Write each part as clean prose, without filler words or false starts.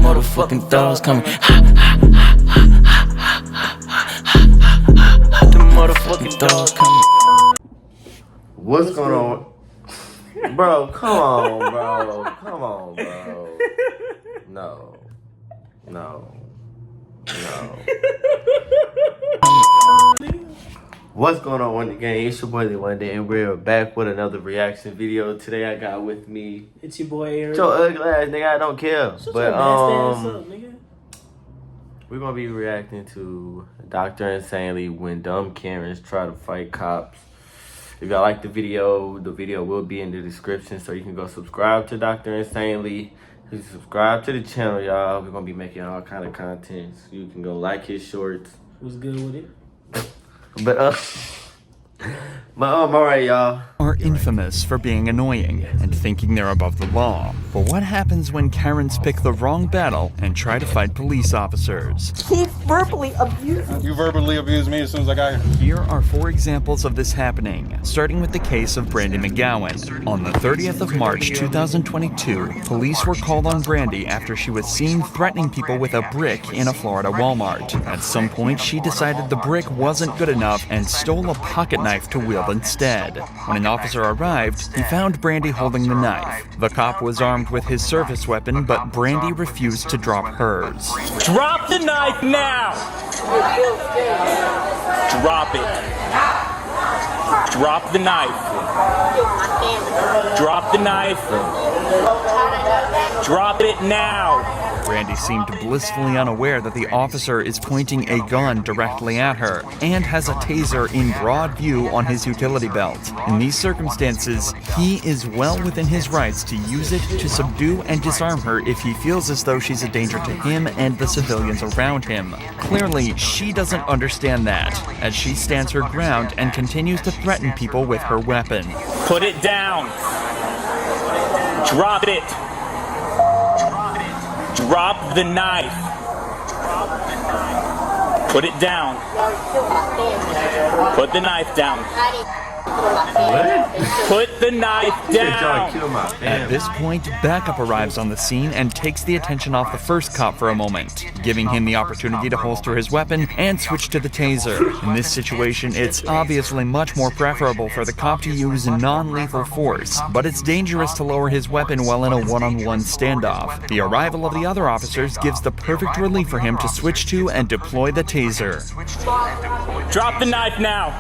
motherfucking dogs coming. The motherfucking dogs coming. What's going on? Bro, come on, bro. Come on, bro. No. What's going on, One Day Gang? It's your boy, The One Day, and we're back with another reaction video. Today I got with me... It's your boy, Eric. Your ugly ass, nigga, I don't care. Shut but, your nasty ass up, nigga. We're gonna be reacting to Dr. Insanely when dumb Karens try to fight cops. If y'all like the video will be in the description, so you can go subscribe to Dr. Insanely. You subscribe to the channel, y'all. We're gonna be making all kind of content. So you can go like his shorts. What's good with it? But alright, y'all. Are infamous for being annoying and thinking they're above the law. But what happens when Karens pick the wrong battle and try to fight police officers? He verbally abused me. You verbally abused me as soon as I got here. Here are 4 examples of this happening, starting with the case of Brandy McGowan. On the 30th of March 2022, police were called on Brandy after she was seen threatening people with a brick in a Florida Walmart. At some point, she decided the brick wasn't good enough and stole a pocket knife to wield instead. When an officer arrived, he found Brandy holding the knife. The cop was armed with his service weapon, but Brandy refused to drop hers. Drop the knife now! Drop it. Drop the knife. Drop the knife. Drop it now! Brandy seemed blissfully unaware that the officer is pointing a gun directly at her and has a taser in broad view on his utility belt. In these circumstances, he is well within his rights to use it to subdue and disarm her if he feels as though she's a danger to him and the civilians around him. Clearly, she doesn't understand that, as she stands her ground and continues to threaten people with her weapon. Put it down! Drop it! Drop the knife. Put it down. Put the knife down. Put the knife down. At this point, backup arrives on the scene and takes the attention off the first cop for a moment, giving him the opportunity to holster his weapon and switch to the taser. In this situation, it's obviously much more preferable for the cop to use non-lethal force, but it's dangerous to lower his weapon while in a one-on-one standoff. The arrival of the other officers gives the perfect relief for him to switch to and deploy the taser. Drop the knife now.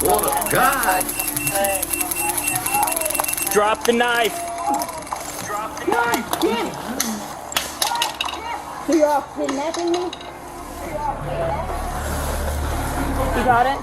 Oh God! Drop the knife. Drop the knife. So you're all kidnapping me? You got it?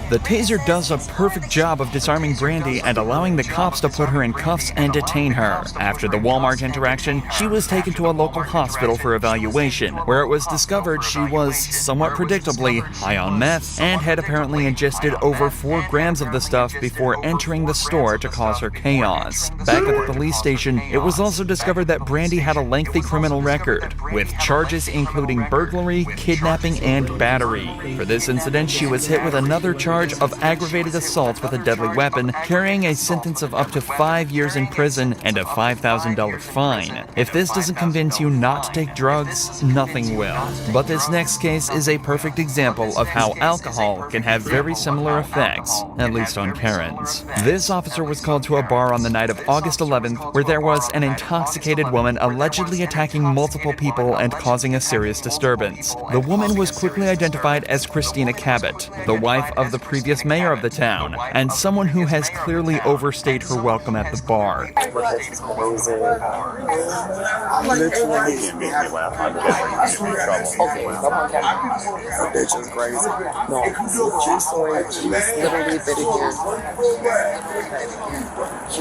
The taser does a perfect job of disarming Brandy and allowing the cops to put her in cuffs and detain her. After the Walmart interaction, she was taken to a local hospital for evaluation, where it was discovered she was, somewhat predictably, high on meth and had apparently ingested over 4 grams of the stuff before entering the store to cause her chaos. Back at the police station, it was also discovered that Brandy had a lengthy criminal record, with charges including burglary, kidnapping, and battery. For this incident, she was hit with another charge of aggravated assault with a deadly weapon, carrying a sentence of up to 5 years in prison and a $5,000 fine. If this doesn't convince you not to take drugs, nothing will. But this next case is a perfect example of how alcohol can have very similar effects, at least on Karens. This officer was called to a bar on the night of August 11th, where there was an intoxicated woman allegedly attacking multiple people and causing a serious disturbance. The woman was quickly identified as Christina, the wife of the previous mayor of the town, and someone who has clearly overstayed her welcome at the bar. She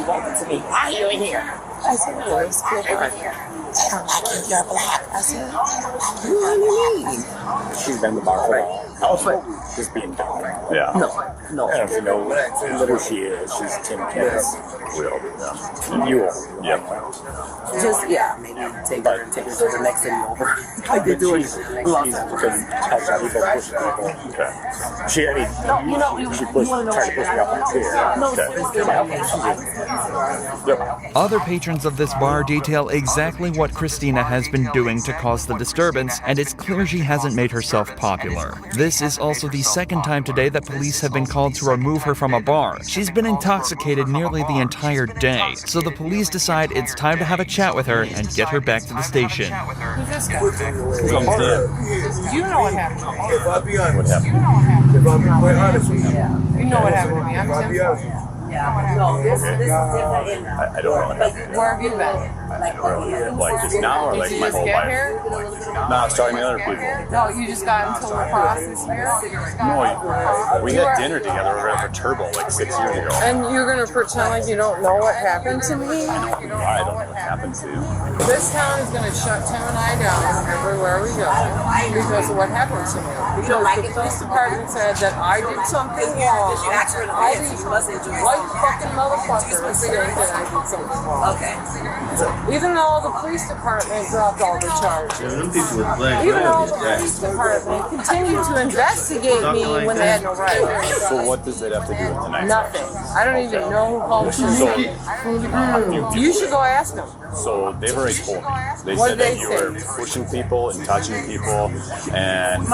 walked up to me. Why are you in here? I said, well, it's good right here. They don't like you, you're black. I said, what do you mean? She's been the bar for a while. Just being dumb. Yeah. No. And if you know who she is, she's Tim Cass. Will. Yeah. You will. Yep. Just, yeah, maybe take her to the next city over. Like they do it a lot of times. Because how people push people. Okay. She tried to push me off the chair. Okay. Other patrons of this bar detail exactly what Christina has been doing to cause the disturbance, and it's clear she hasn't made herself popular. This is also the second time today that police have been called to remove her from a bar. She's been intoxicated nearly the entire day, so the police decide it's time to have a chat with her and get her back to the station. Who's this guy? Do you know what happened to me? If I be honest. What happened? If I be quite honest with you. You know what happened to me. I'm If I be Tim. honest. No, this is different. I don't know what happened. Where have you been? Like just now or like Did you my just whole get life? here? No, I was talking to other people. No, you just got into lacrosse this year? No, we had dinner together over at Turbo like 6 years ago. And you're going to pretend like you don't know what happened to me? I don't know what happened to you. This town is going to shut Tim and I down everywhere we go because of what happened to me. Because the police department said that I did something wrong. All these white fucking motherfuckers think that I did something wrong. Okay. Even though the police department dropped all the charges. Them people with black Even though the glasses, police department continued to investigate me when they had no right. So what does it have to do with tonight? Nothing. I don't even know who called me. You should go ask them. So they've already told me. They What said did they that you were say? pushing people and touching people and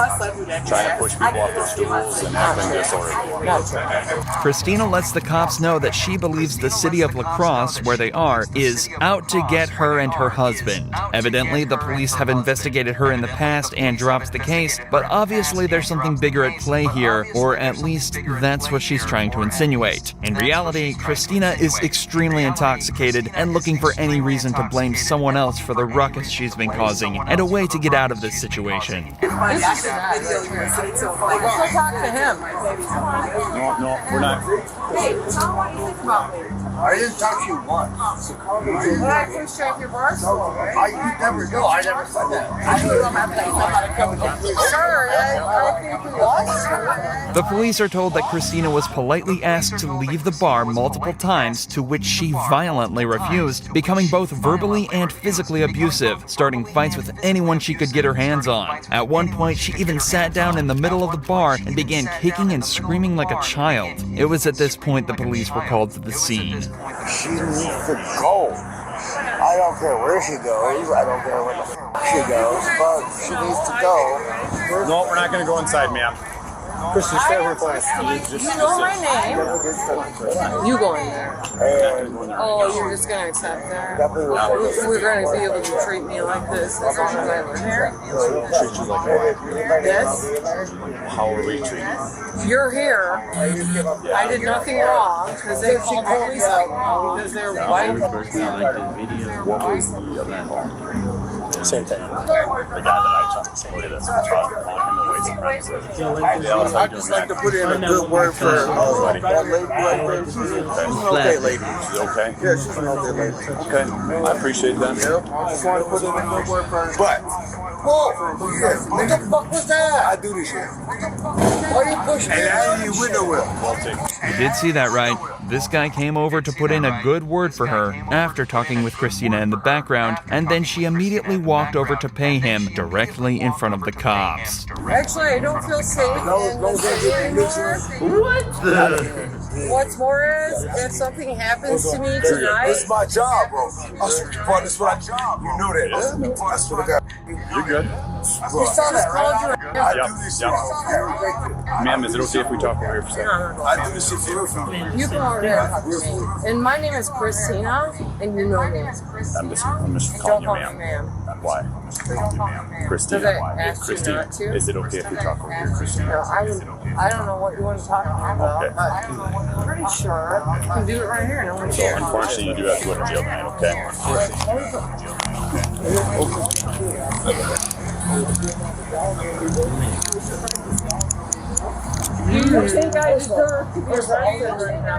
trying to push people off their stools and acting disorderly. Christina lets the cops know that she believes the city of La Crosse, where they are, is out to get her and her husband. Evidently, the police have investigated her in the past and dropped the case, but obviously there's something bigger at play here, or at least that's what she's trying to insinuate. In reality, Christina is extremely intoxicated and looking for any reason to blame someone else for the ruckus she's been causing and a way to get out of this situation. This is bad. Let's go talk to him. No, we're not. Hey, what do you think about me? I didn't talk to you once. When I first drank your bar stool, right? You never know. I never said that. Sure, I think we lost her. The police are told that Christina was politely asked to leave the bar multiple times, to which she violently refused, becoming both verbally and physically abusive, starting fights with anyone she could get her hands on. At one point, she even sat down in the middle of the bar and began kicking and screaming like a child. It was at this point the police were called to the scene. She needs to go. I don't care where she goes. I don't care where the she goes, but she needs to go. No, we're not going to go inside, ma'am. Christian, stay here for us. You know my name. You go in there. Oh, you're just going to accept that? We're going to be able to treat me like this as long as I live here? Treat you like what? Yes? How are we treating you? You're here. I did nothing wrong because they called the police out because they're white. What was the same thing. The guy that I talked to, somebody that's calling him a white supremacist. I just like to put in a good word for that lady. She's an okay lady. She's okay? Yeah, she's an okay lady. Okay, I appreciate that. I just want to put in a good word for her. But, whoa, what the fuck was that? I do this shit. Why do you push me? And I ain't with no will. Well taken. You did see that right. This guy came over to put in a good word for her after talking with Christina in the background, and then she immediately walked over to pay him directly in front of the cops. Actually, I don't feel safe in this city anymore. What the? What's more is, if something happens to me This tonight, is my job, bro. This is my job. You know that. I swear to God. You're good. you saw that, right? I do this shit. Ma'am, is it okay if we talk over here for a second? I do this shit for real. You come over there and talk to me. And my name is Christina, and you know me. I'm just Don't calling you call me ma'am. ma'am. Why? I'm just calling you ma'am. Christina, Because I why? asked you Christina, not to. is it okay if we talk over here, No, Christina? I don't know what you want to talk about. Okay. I'm pretty sure you can do it right here. No one So cares. unfortunately, you do have to go to jail tonight, okay? You think I deserve to be arrested right now?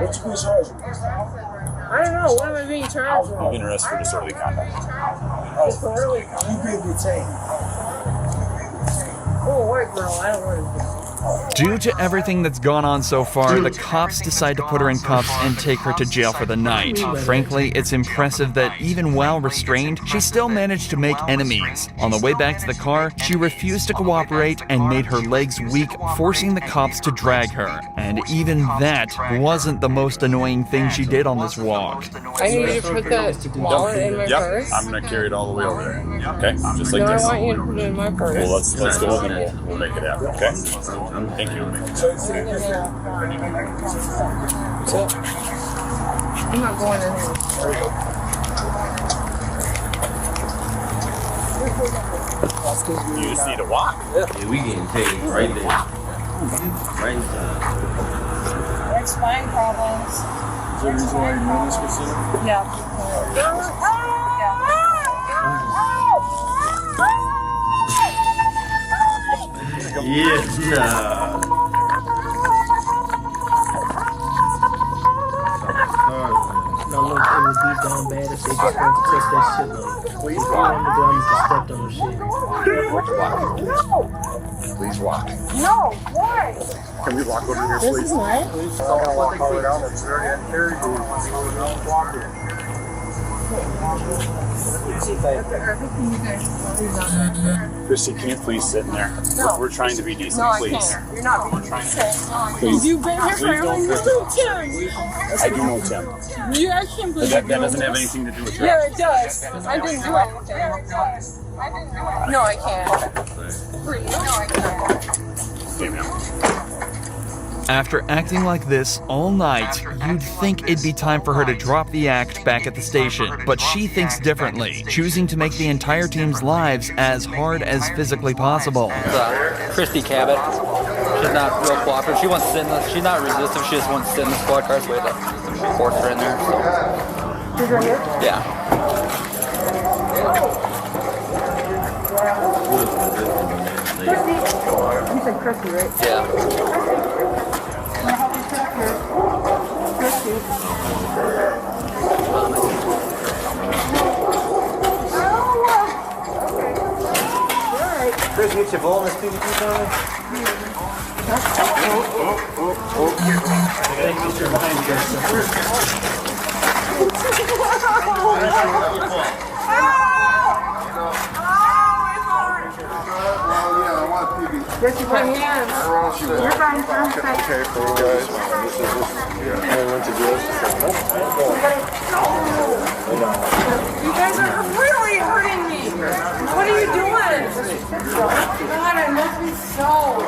I don't know. What am I being charged You've with? been arrested for disorderly conduct. Disorderly conduct. You being detained. Oh, white girl. I don't want to. Due to everything that's gone on so far, the cops decide to put her in cuffs and take her to jail for the night. Frankly, it's impressive that even while restrained, she still managed to make enemies. On the way back to the car, she refused to cooperate and made her legs weak, forcing the cops to drag her. And even that wasn't the most annoying thing she did on this walk. I need you to put that wallet in my purse. I'm gonna carry it all the way over there. Okay, just like No, this. I want you to put it in my purse. Well, let's go and we'll make it happen. Okay. Thank you. I'm not going in here. You just need to walk. Yeah, we getting paid right there. Right there. It's spine problems. Is there a reason why you're doing this, Christina? Yeah, nah. Now look, it would be down bad if they just went to take that shit like. Please walk. On the ground, you stepped on the shit. Please walk. No, why? Can we walk over here, This please? is nice. Please, I'm gonna walk all the way down there. It's already at carry you. Walk it. Christy, can you please sit in there? No. We're trying to be decent, No, I please. can't. You're not being decent. Please. You've been here for Please don't you know Tim. I do know Tim. You actually believe That doesn't have anything to do with you. Yeah, it does. I didn't do anything. No, I can't. Please, no, I can't. Okay, ma'am. After acting like this all night, you'd think it'd be time for her to drop the act back at the station. But she thinks differently, choosing to make the entire team's lives as hard as physically possible. Christy Cabot. She's not real cooperative. She wants to sit in the, she's not resistive. She just wants to sit in the squad car. So we had to force her in there. So. She's right here? Yeah. Christy. You said Christy, right? Yeah. Can I help you sit up here? Christy. Chris, get your bowl in this PVP coming? Get your right hand. You're fine, sir. Okay, for you guys. This is I went to jail. You guys are really hurting me. What are you doing? God, I must be so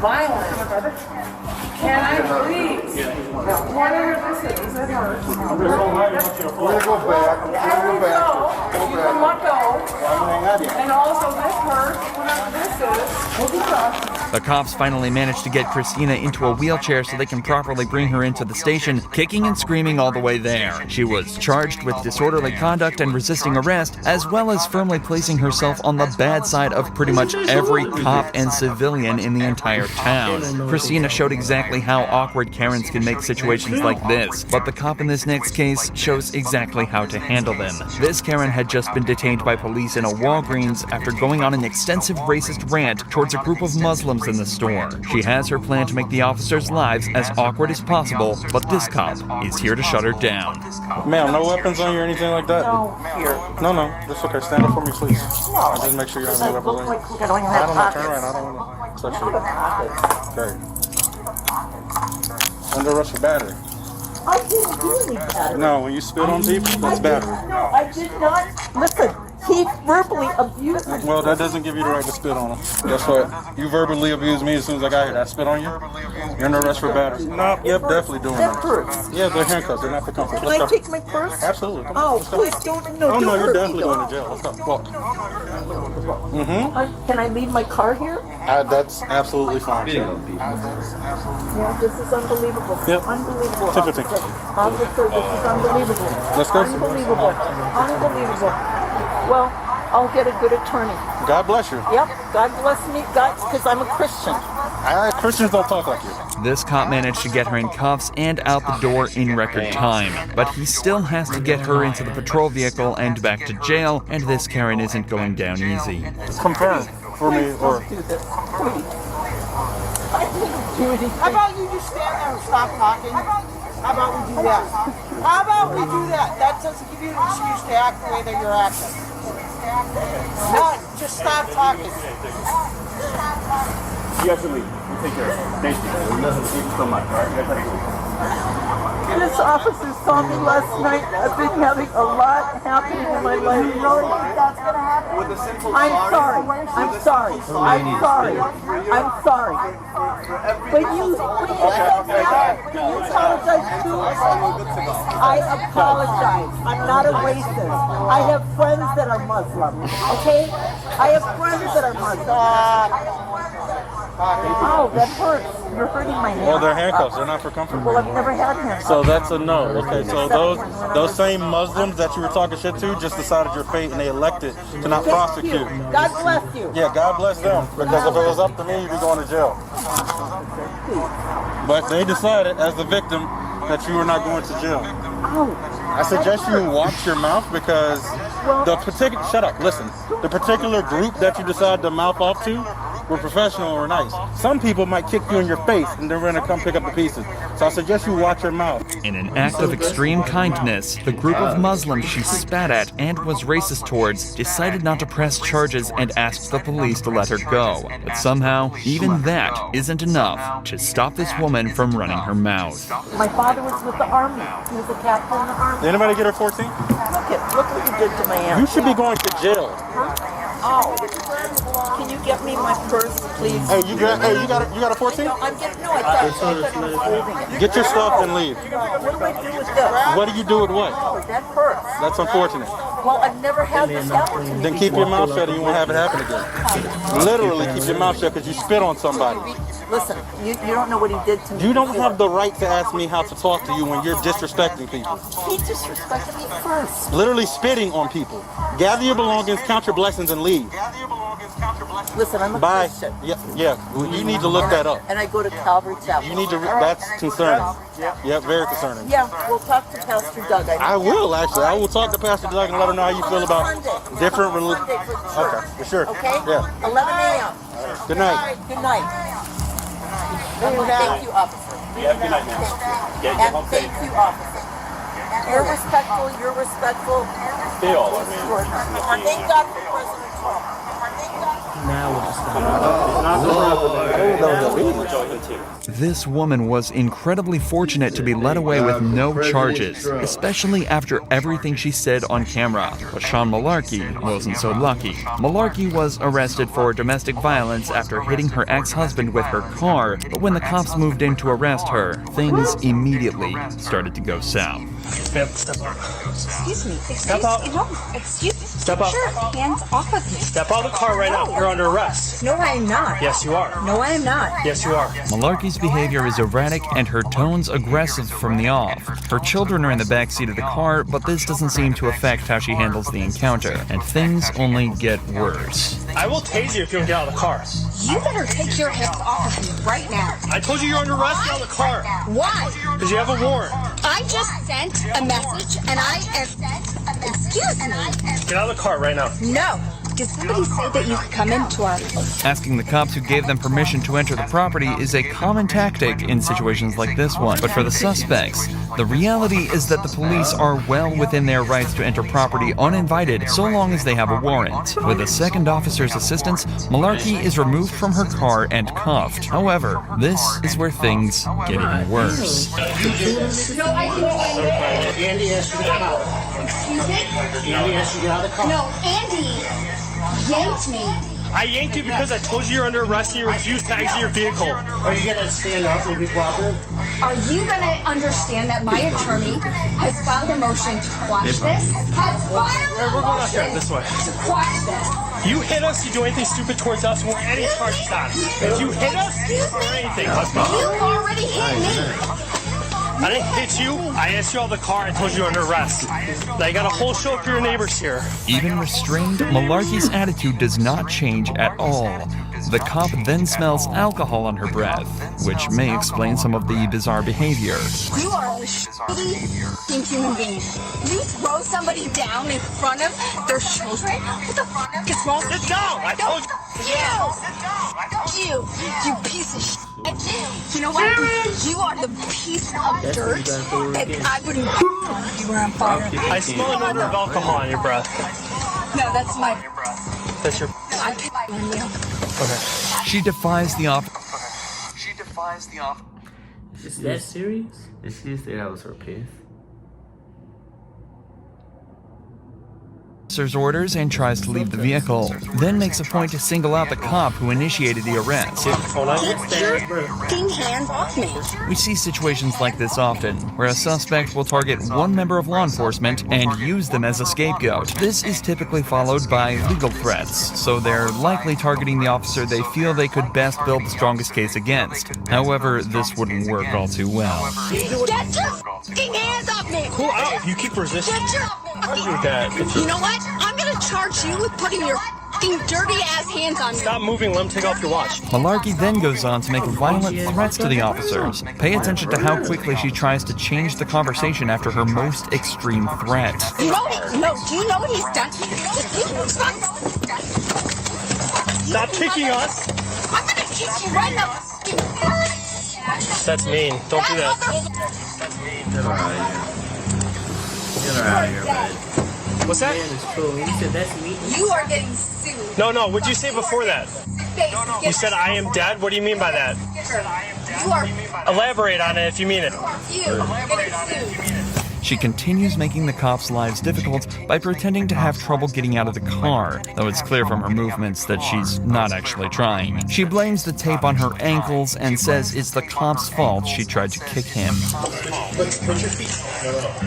violent. Can I please? Whatever this is it hurts. We're gonna go back. We're gonna go back. You can let go. And also this hurts. Whatever this is, we'll be tough. The cops finally managed to get Christina into a wheelchair so they can properly bring her into the station, kicking and screaming all the way there. She was charged with disorderly conduct and resisting arrest, as well as firmly placing herself on the bad side of pretty much every cop and civilian in the entire town. Christina showed exactly how awkward Karens can make situations like this, but the cop in this next case shows exactly how to handle them. This Karen had just been detained by police in a Walgreens after going on an extensive racist rant towards a group of Muslims in the store. She has her plan to make the officers' lives as awkward as possible, but this cop is here to shut her down. Ma'am, no weapons on you or anything like that? No, here. No, that's okay. Stand up for me, please. Just make sure you have no weapons on you. I don't even have Turn pockets. around. I don't want to touch you. Okay. Under arrest for battery. I didn't do any battery. No, when you spit on people, that's battery. No, I did not. Listen, he verbally abused me. Well, that doesn't give you the right to spit on them. Guess what? You verbally abused me as soon as I got here. Did I spit on you? You're under arrest for battery. No, yep, definitely doing That that. hurts. Yeah, they're handcuffs. They're not for comfort. Can I take my purse? Absolutely. Come on, Oh, let's go. please don't. No, Oh, don't no, you're hurt me, definitely though. going to jail. Let's go. Walk. Can I leave my car here? That's absolutely fine. Yeah, this is unbelievable. Yep. Unbelievable. Take your thing. Officer, this is unbelievable. Let's go. Unbelievable. Unbelievable. Well, I'll get a good attorney. God bless you. Yep. God bless me, God, because I'm a Christian. Christians don't talk like you. This cop managed to get her in cuffs and out the door in record time, but he still has to get her into the patrol vehicle and back to jail, and this Karen isn't going down easy. Confirm. for me, or do this. Please. I didn't do anything. How about you just stand there and stop talking? How about we do that? How about we do that? That doesn't give you an excuse to act the way that you're acting. No, just stop talking. You have to leave. You take care of it. Thank you. Thank you so much. All right, you guys have to leave. This officer saw me last night. I've been having a lot happening in my life. You really think that's going to happen? I'm sorry. I'm sorry. I'm sorry. I'm sorry. But you apologize too? I apologize. I'm not a racist. I have friends that are Muslim. Okay? I have friends that are Muslim. Oh, that hurts. You're hurting my hand. well, they're handcuffs. They're not for comfort. Well, I've never had handcuffs. So that's a no. Okay, so those same Muslims that you were talking shit to just decided your fate and they elected to not prosecute. God bless you. Yeah, God bless them. Because if it was up to me, you'd be going to jail. But they decided, as the victim, that you were not going to jail. I suggest you watch your mouth because the particular, shut up, listen. The particular group that you decide to mouth off to were professional or nice. Some people might kick you in your face and they're gonna come pick up the pieces. So I suggest you watch your mouth. In an act of extreme kindness, the group of Muslims she spat at and was racist towards decided not to press charges and asked the police to let her go. But somehow, even that isn't enough to stop this woman from running her mouth. My father was with the Army. He was a captain in the Army. Did anybody get her 14? Look what you did to my aunt. You should be going to jail. Oh. Can you get me my purse, please? Hey, you got a 14? No, I thought I was holding it. Get your stuff and leave. What do I do with this? What do you do with what? Oh, that purse. That's unfortunate. Well, I've never had this happen to me. Then keep your mouth shut and you won't have it happen again. Literally keep your mouth shut because you spit on somebody. Listen, you don't know what he did to me. You don't have the right to ask me how to talk to you when you're disrespecting people. He disrespected me first. Literally spitting on people. Gather your belongings, count your blessings, and leave. Listen, I'm a Bye. Christian. Yeah. Well, you need to look that up. And I go to Calvary Chapel. You need to. That's concerning. Yeah, very concerning. Yeah, we'll talk to Pastor Doug. I will actually. I will talk to Pastor Doug and let him know how you feel about different religions. Okay, for sure. Okay. Yeah. 11 a.m. Good night. Good night. Thank you, officer. Yeah, good night, man. And thank you, officer. You're respectful. They all are, man. Thank God for President Trump. Now we'll just This woman was incredibly fortunate to be led away with no charges, especially after everything she said on camera. But Sean Malarkey wasn't so lucky. Malarkey was arrested for domestic violence after hitting her ex-husband with her car, but when the cops moved in to arrest her, things immediately started to go south. Step out. Excuse me. Step out. No, excuse me. Step out. Your hands off of me. Step out of the car right now. You're under arrest. No, I am not. Yes, you are. No, I am not. Yes, you are. Malarkey's behavior is erratic and her tones aggressive from the off. Her children are in the back seat of the car, but this doesn't seem to affect how she handles the encounter, and things only get worse. I will tase you if you don't get out of the car. You better take your hands off of me right now. I told you you're under arrest. Get out of the car. Why? Because you have a warrant. I just sent a message and I am... Excuse me. Get out of the car right now. No. Did somebody say that you could come into our place? Asking the cops who gave them permission to enter the property is a common tactic in situations like this one. But for the suspects, the reality is that the police are well within their rights to enter property uninvited so long as they have a warrant. With a second officer's assistance, Malarkey is removed from her car and cuffed. However, this is where things get even worse. Andy asked you to come out. Excuse me? Andy asked you to get out of the car. No, Andy yanked me. I yanked you because I told you you're under arrest and you refused to exit your vehicle. Are you going to stand up and be cooperative? Are you going to understand that my attorney has filed a motion to quash this? We're going out here, this way. To quash this. You hit us, you do anything stupid towards us, we'll any charges on us. If you hit us or anything, let's go. You already hit me. I didn't hit you. I asked you out of the car. I told you you're under arrest. Now you got a whole show for your neighbors here. Even restrained, Malarkey's attitude does not change at all. The cop then smells alcohol on her breath, which may explain some of the bizarre behavior. You are a shitty human being. You throw somebody down in front of their children? What the fuck is wrong? Sit down! I told you! You piece of shit. You know what? You are the piece of dirt that I wouldn't you were on fire. I smell an odor of alcohol on your breath. No, that's my... That's your... I'm pissing on you. Okay. She defies the officer. Is that serious? Did she say that was her piss? Officer's orders and tries to leave the vehicle, then makes a point to single out the cop who initiated the arrest. Get your fucking hands off me. We see situations like this often, where a suspect will target one member of law enforcement and use them as a scapegoat. This is typically followed by legal threats, so they're likely targeting the officer they feel they could best build the strongest case against. However, this wouldn't work all too well. Get your fucking hands off me. Cool out. You keep resisting. Get your With that. You know what? I'm gonna charge you with putting your fucking dirty ass hands on me. Stop moving, let him take off your watch. Malarkey then goes on to make violent threats to the officers. Pay attention to how quickly she tries to change the conversation after her most extreme threat. You know what? No, do you know what he's done? Stop kicking us. I'm gonna kick you right now. That's mean. Don't do that. Get her out of here, man. What's that? Man is cool. He said that's me. You are getting sued. No, what'd you say before that? You said I am dead? What do you mean by that? You are Elaborate on it if you mean it. you're getting sued. She continues making the cops' lives difficult by pretending to have trouble getting out of the car, though it's clear from her movements that she's not actually trying. She blames the tape on her ankles and says it's the cop's fault she tried to kick him. Put your feet.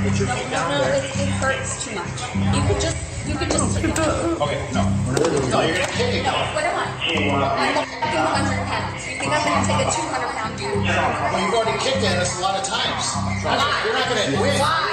Put your feet down. No, it hurts too much. You could just Okay, no. No, you're gonna kick it. No, what am I? I'm 100 pounds. You think I'm gonna take a 200-pound dude? Well, you've already kicked at us a lot of times. Why? You're not gonna win. Why?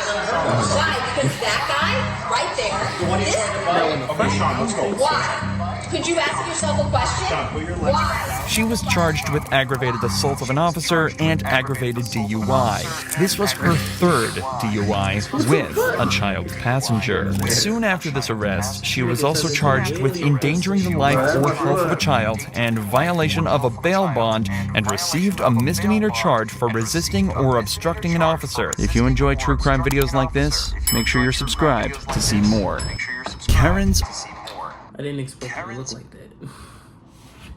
Why? Because that guy right there. This guy. Okay, Sean, let's go. Why? Could you ask yourself a question? Why? She was charged with aggravated assault of an officer and aggravated DUI. This was her third DUI with a child passenger. Soon after this arrest, she was also charged with endangering the life or health of a child and violation of a bail bond and received a misdemeanor charge for resisting or obstructing an officer. If you enjoy true crime videos like this, make sure you're subscribed to see more. Karen's... I didn't expect it to look like that.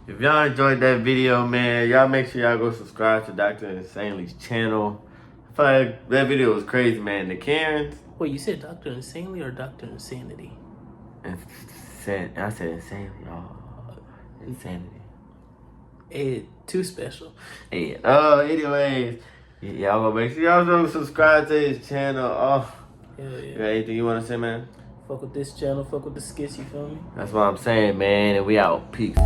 If y'all enjoyed that video, man, y'all make sure y'all go subscribe to Dr. Insanely's channel. I feel like that video was crazy, man. The Karens. Wait, you said Dr. Insanely or Dr. Insanity? I said Insanely. Oh, Insanity. Hey, too special. Hey, anyways, y'all go make sure y'all go subscribe to his channel. Oh, Hell yeah. you got anything you want to say, man? Fuck with this channel, fuck with the skits, you feel me? That's what I'm saying, man, and we out. Peace.